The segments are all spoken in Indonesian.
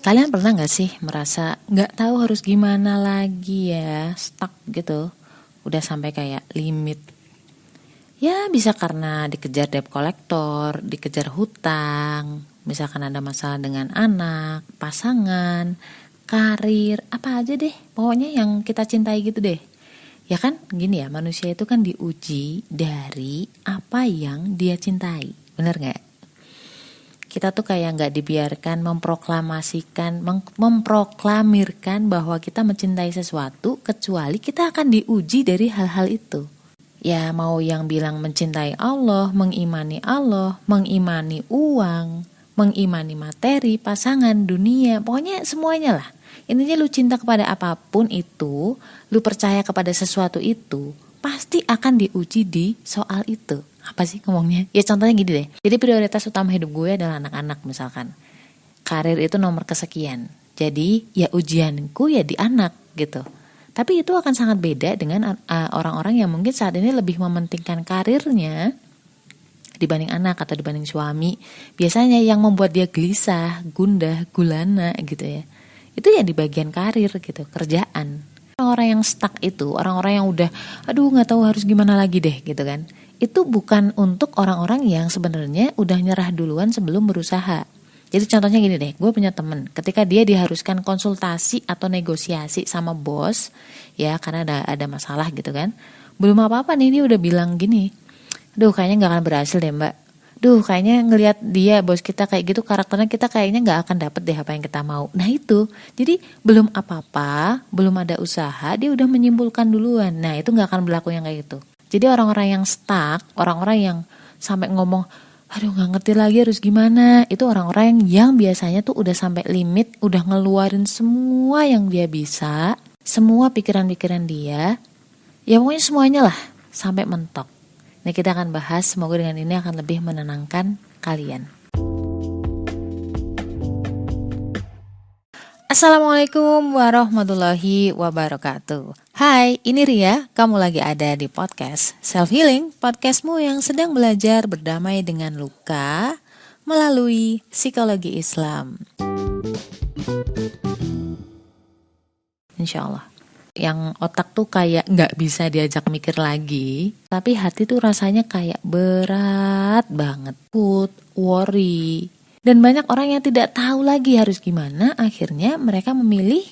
Kalian pernah gak sih merasa gak tahu harus gimana lagi ya, stuck gitu, udah sampai kayak limit. Ya bisa karena dikejar debt collector, dikejar hutang, misalkan ada masalah dengan anak, pasangan, karir, apa aja deh, pokoknya yang kita cintai gitu deh. Ya kan gini ya, manusia itu kan diuji dari apa yang dia cintai, bener gak? Kita tuh kayak gak dibiarkan memproklamirkan bahwa kita mencintai sesuatu kecuali kita akan diuji dari hal-hal itu. Ya mau yang bilang mencintai Allah, mengimani uang, mengimani materi, pasangan, dunia, pokoknya semuanya lah. Intinya lu cinta kepada apapun itu, lu percaya kepada sesuatu itu, pasti akan diuji di soal itu. Apa sih ngomongnya? Ya contohnya gini deh. Jadi prioritas utama hidup gue adalah anak-anak misalkan. Karir itu nomor kesekian. Jadi ya ujianku ya di anak gitu. Tapi itu akan sangat beda dengan orang-orang yang mungkin saat ini lebih mementingkan karirnya dibanding anak atau dibanding suami. Biasanya yang membuat dia gelisah, gundah, gulana gitu ya. Itu ya di bagian karir gitu, kerjaan. Orang-orang yang stuck itu, orang-orang yang udah aduh gak tahu harus gimana lagi deh gitu kan. Itu bukan untuk orang-orang yang sebenarnya udah nyerah duluan sebelum berusaha. Jadi contohnya gini deh, gue punya temen, ketika dia diharuskan konsultasi atau negosiasi sama bos, ya karena ada masalah gitu kan, belum apa-apa nih dia udah bilang gini, duh kayaknya gak akan berhasil deh mbak, duh kayaknya ngelihat dia bos kita kayak gitu karakternya kita kayaknya gak akan dapet deh apa yang kita mau. Nah itu, jadi belum apa-apa, belum ada usaha, dia udah menyimpulkan duluan. Nah itu gak akan berlaku yang kayak gitu. Jadi orang-orang yang stuck, orang-orang yang sampai ngomong, aduh gak ngerti lagi harus gimana, itu orang-orang yang biasanya tuh udah sampai limit, udah ngeluarin semua yang dia bisa, semua pikiran-pikiran dia, ya pokoknya semuanya lah, sampai mentok. Nah kita akan bahas, semoga dengan ini akan lebih menenangkan kalian. Assalamualaikum warahmatullahi wabarakatuh. Hai, ini Ria, kamu lagi ada di podcast Self Healing, podcastmu yang sedang belajar berdamai dengan luka melalui psikologi Islam. Insya Allah. Yang otak tuh kayak gak bisa diajak mikir lagi, tapi hati tuh rasanya kayak berat banget, worry. Dan banyak orang yang tidak tahu lagi harus gimana, akhirnya mereka memilih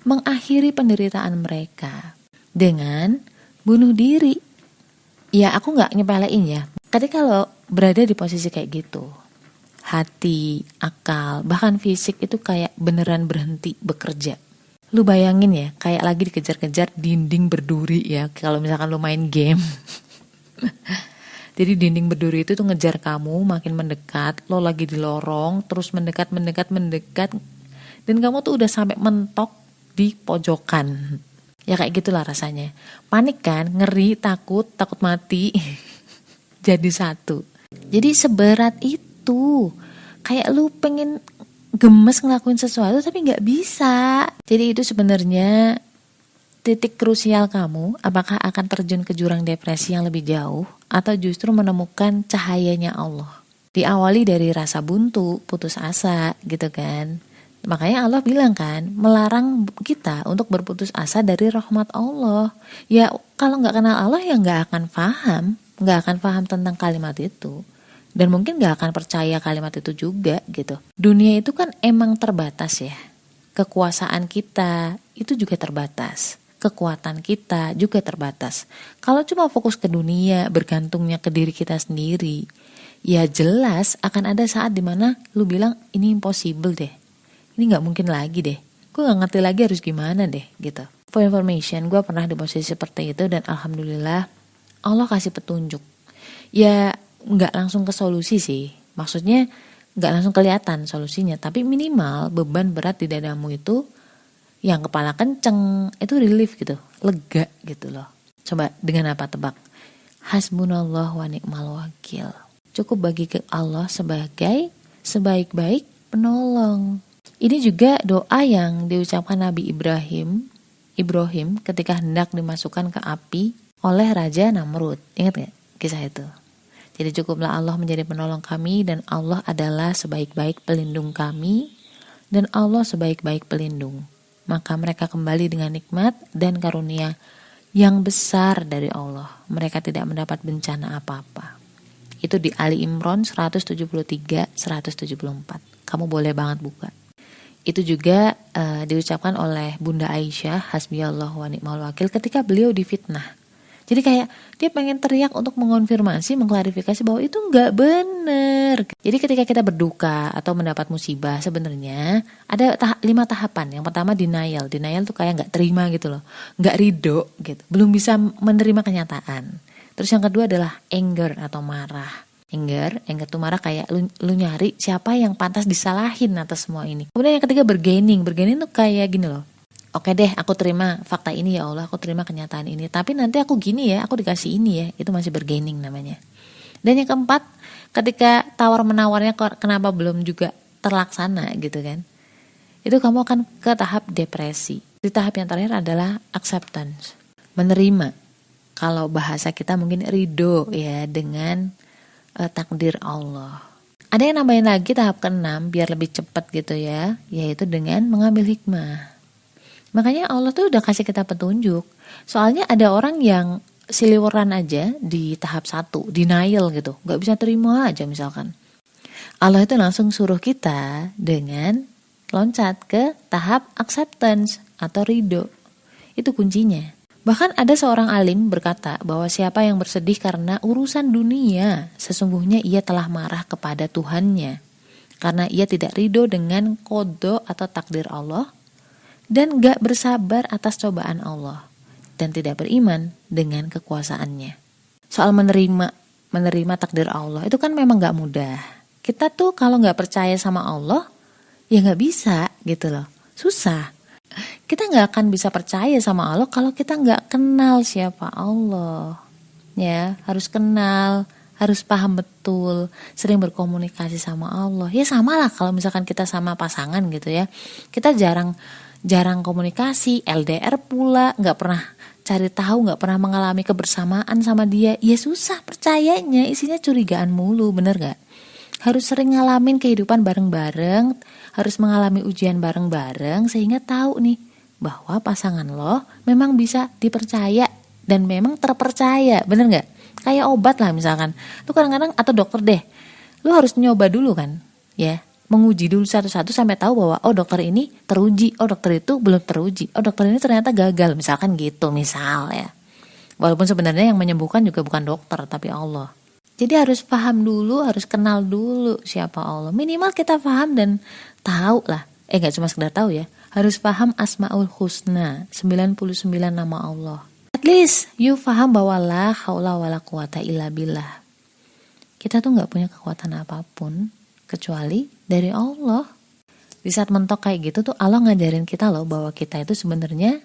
mengakhiri penderitaan mereka dengan bunuh diri. Ya aku gak nyepelein ya, ketika lo berada di posisi kayak gitu, hati, akal, bahkan fisik itu kayak beneran berhenti bekerja. Lu bayangin ya, kayak lagi dikejar-kejar dinding berduri ya, kalau misalkan lu main game. Jadi dinding berduri itu tuh ngejar kamu, makin mendekat, lo lagi di lorong, terus mendekat, dan kamu tuh udah sampai mentok di pojokan. Ya kayak gitulah rasanya. Panik kan, ngeri, takut mati, jadi satu. Jadi seberat itu, kayak lu pengen gemes ngelakuin sesuatu tapi gak bisa. Jadi itu sebenarnya titik krusial kamu, apakah akan terjun ke jurang depresi yang lebih jauh atau justru menemukan cahayanya Allah. Diawali dari rasa buntu, putus asa gitu kan. Makanya Allah bilang kan, melarang kita untuk berputus asa dari rahmat Allah. Ya kalau gak kenal Allah ya gak akan paham tentang kalimat itu. Dan mungkin gak akan percaya kalimat itu juga gitu. Dunia itu kan emang terbatas ya. Kekuasaan kita itu juga terbatas. Kekuatan kita juga terbatas. Kalau cuma fokus ke dunia, bergantungnya ke diri kita sendiri, ya jelas akan ada saat dimana lu bilang ini impossible deh, ini gak mungkin lagi deh, gue gak ngerti lagi harus gimana deh gitu. For information, gue pernah di posisi seperti itu dan alhamdulillah Allah kasih petunjuk. Ya gak langsung ke solusi sih, maksudnya gak langsung kelihatan solusinya, tapi minimal beban berat di dadamu itu yang kepala kenceng itu relief gitu, lega gitu loh. Coba dengan apa tebak? Hasbunallah wa ni'mal wakil. Cukup bagi ke Allah sebagai sebaik-baik penolong. Ini juga doa yang diucapkan Nabi Ibrahim ketika hendak dimasukkan ke api oleh Raja Namrud. Ingat gak kisah itu? Jadi cukuplah Allah menjadi penolong kami dan Allah adalah sebaik-baik pelindung kami dan Allah sebaik-baik pelindung. Maka mereka kembali dengan nikmat dan karunia yang besar dari Allah. Mereka tidak mendapat bencana apa-apa. Itu di Ali Imran 173-174. Kamu boleh banget buka. Itu juga diucapkan oleh Bunda Aisyah, hasbiyallahu wa ni'mal wakil, ketika beliau difitnah. Jadi kayak dia pengen teriak untuk mengonfirmasi, mengklarifikasi bahwa itu nggak benar. Jadi ketika kita berduka atau mendapat musibah, sebenarnya ada 5 tahapan. Yang pertama denial. Denial tuh kayak nggak terima gitu loh, nggak ridho gitu, belum bisa menerima kenyataan. Terus yang kedua adalah anger atau marah. Anger tuh marah, kayak lu nyari siapa yang pantas disalahin atas semua ini. Kemudian yang ketiga bergaining tuh kayak gini loh. Oke deh, aku terima fakta ini ya Allah, aku terima kenyataan ini. Tapi nanti aku gini ya, aku dikasih ini ya, itu masih bergaining namanya. Dan yang keempat, ketika tawar-menawarnya kenapa belum juga terlaksana gitu kan, itu kamu akan ke tahap depresi. Di tahap yang terakhir adalah acceptance, menerima. Kalau bahasa kita mungkin ridho ya dengan takdir Allah. Ada yang nambahin lagi tahap ke-6 biar lebih cepat gitu ya, yaitu dengan mengambil hikmah. Makanya Allah tuh udah kasih kita petunjuk. Soalnya ada orang yang siliweran aja di tahap 1, denial gitu, gak bisa terima aja misalkan. Allah itu langsung suruh kita dengan loncat ke tahap acceptance atau ridho. Itu kuncinya. Bahkan ada seorang alim berkata bahwa siapa yang bersedih karena urusan dunia, sesungguhnya ia telah marah kepada Tuhannya. Karena ia tidak ridho dengan qada atau takdir Allah, dan gak bersabar atas cobaan Allah, dan tidak beriman dengan kekuasaannya. Soal menerima takdir Allah itu kan memang gak mudah. Kita tuh kalau gak percaya sama Allah, ya gak bisa gitu loh, susah. Kita gak akan bisa percaya sama Allah kalau kita gak kenal siapa Allah. Ya, harus kenal, harus paham betul, sering berkomunikasi sama Allah. Ya sama lah kalau misalkan kita sama pasangan gitu ya, kita jarang komunikasi, LDR pula, gak pernah cari tahu, gak pernah mengalami kebersamaan sama dia, ya susah percayanya, isinya curigaan mulu, bener gak? Harus sering ngalamin kehidupan bareng-bareng, harus mengalami ujian bareng-bareng, sehingga tahu nih, bahwa pasangan lo memang bisa dipercaya, dan memang terpercaya, bener gak? Kayak obat lah misalkan, lu kadang-kadang, atau dokter deh, lu harus nyoba dulu kan, ya, menguji dulu satu-satu sampai tahu bahwa oh dokter ini teruji, oh dokter itu belum teruji, oh dokter ini ternyata gagal, misalkan gitu, misal ya. Walaupun sebenarnya yang menyembuhkan juga bukan dokter tapi Allah. Jadi harus paham dulu, harus kenal dulu siapa Allah. Minimal kita paham dan tahu lah. Gak cuma sekedar tahu ya, harus paham Asmaul Husna, 99 nama Allah. At least you paham bahwa la haula wala quwata illa billah. Kita tuh gak punya kekuatan apapun kecuali dari Allah. Di saat mentok kayak gitu tuh Allah ngajarin kita loh bahwa kita itu sebenarnya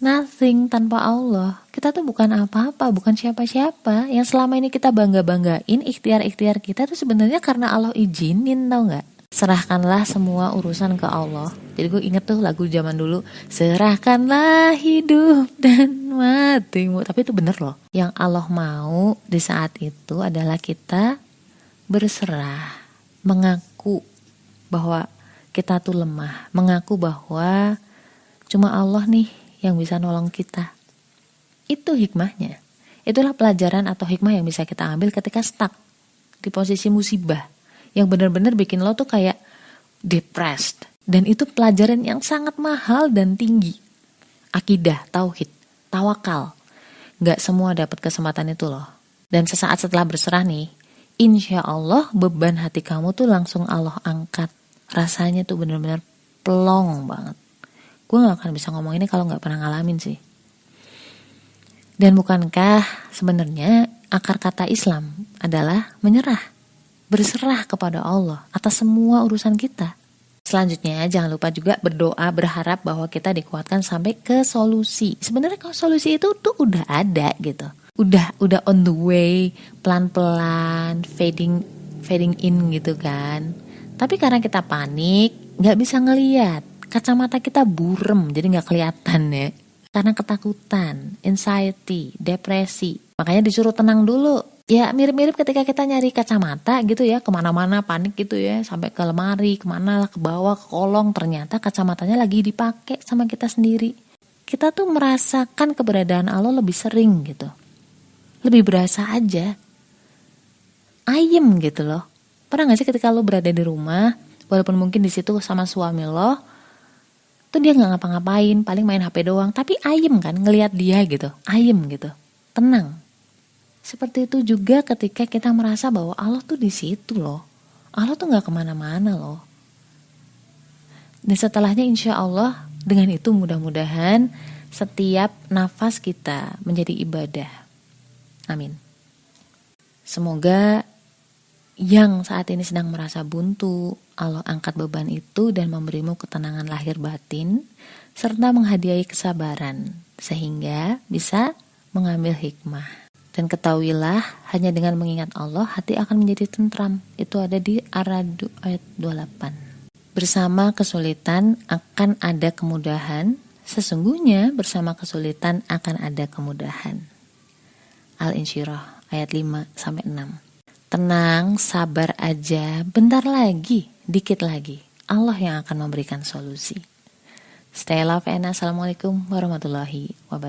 nothing tanpa Allah. Kita tuh bukan apa-apa, bukan siapa-siapa. Yang selama ini kita bangga-banggain ikhtiar-ikhtiar kita tuh sebenarnya karena Allah izinin, tau gak? Serahkanlah semua urusan ke Allah. Jadi gue inget tuh lagu zaman dulu, serahkanlah hidup dan matimu. Tapi itu bener loh. Yang Allah mau di saat itu adalah kita berserah, mengaku bahwa kita tuh lemah, mengaku bahwa cuma Allah nih yang bisa nolong kita. Itu hikmahnya. Itulah pelajaran atau hikmah yang bisa kita ambil ketika stuck di posisi musibah yang benar-benar bikin lo tuh kayak depressed. Dan itu pelajaran yang sangat mahal dan tinggi. Akidah, tauhid, tawakal. Gak semua dapat kesempatan itu loh. Dan sesaat setelah berserah nih, insya Allah beban hati kamu tuh langsung Allah angkat. Rasanya tuh benar-benar plong banget. Gue gak akan bisa ngomong ini kalau gak pernah ngalamin sih. Dan bukankah sebenarnya akar kata Islam adalah menyerah, berserah kepada Allah atas semua urusan kita. Selanjutnya jangan lupa juga berdoa, berharap bahwa kita dikuatkan sampai ke solusi. Sebenarnya kalau solusi itu tuh udah ada gitu. Udah on the way, pelan-pelan, fading in gitu kan. Tapi karena kita panik, gak bisa ngeliat, kacamata kita burem, jadi gak kelihatan ya. Karena ketakutan, anxiety, depresi. Makanya disuruh tenang dulu. Ya mirip-mirip ketika kita nyari kacamata gitu ya, kemana-mana panik gitu ya, sampai ke lemari, kemana lah, ke bawah, ke kolong, ternyata kacamatanya lagi dipakai sama kita sendiri. Kita tuh merasakan keberadaan Allah lebih sering gitu, lebih berasa aja, ayem gitu loh. Pernah gak sih ketika lo berada di rumah, walaupun mungkin di situ sama suami lo, tuh dia nggak ngapa-ngapain, paling main HP doang, tapi ayem kan ngelihat dia gitu, ayem gitu, tenang. Seperti itu juga ketika kita merasa bahwa Allah tuh di situ loh. Allah tuh gak kemana-mana loh. Dan setelahnya insya Allah dengan itu mudah-mudahan setiap nafas kita menjadi ibadah. Amin. Semoga yang saat ini sedang merasa buntu, Allah angkat beban itu dan memberimu ketenangan lahir batin, serta menghadiahi kesabaran, sehingga bisa mengambil hikmah. Dan ketahuilah, hanya dengan mengingat Allah, hati akan menjadi tentram. Itu ada di Ar-Ra'd ayat 28. Bersama kesulitan akan ada kemudahan, sesungguhnya bersama kesulitan akan ada kemudahan. Al-Insyirah ayat 5-6. Tenang, sabar aja, bentar lagi, dikit lagi. Allah yang akan memberikan solusi. Stay love and assalamualaikum warahmatullahi wabarakatuh.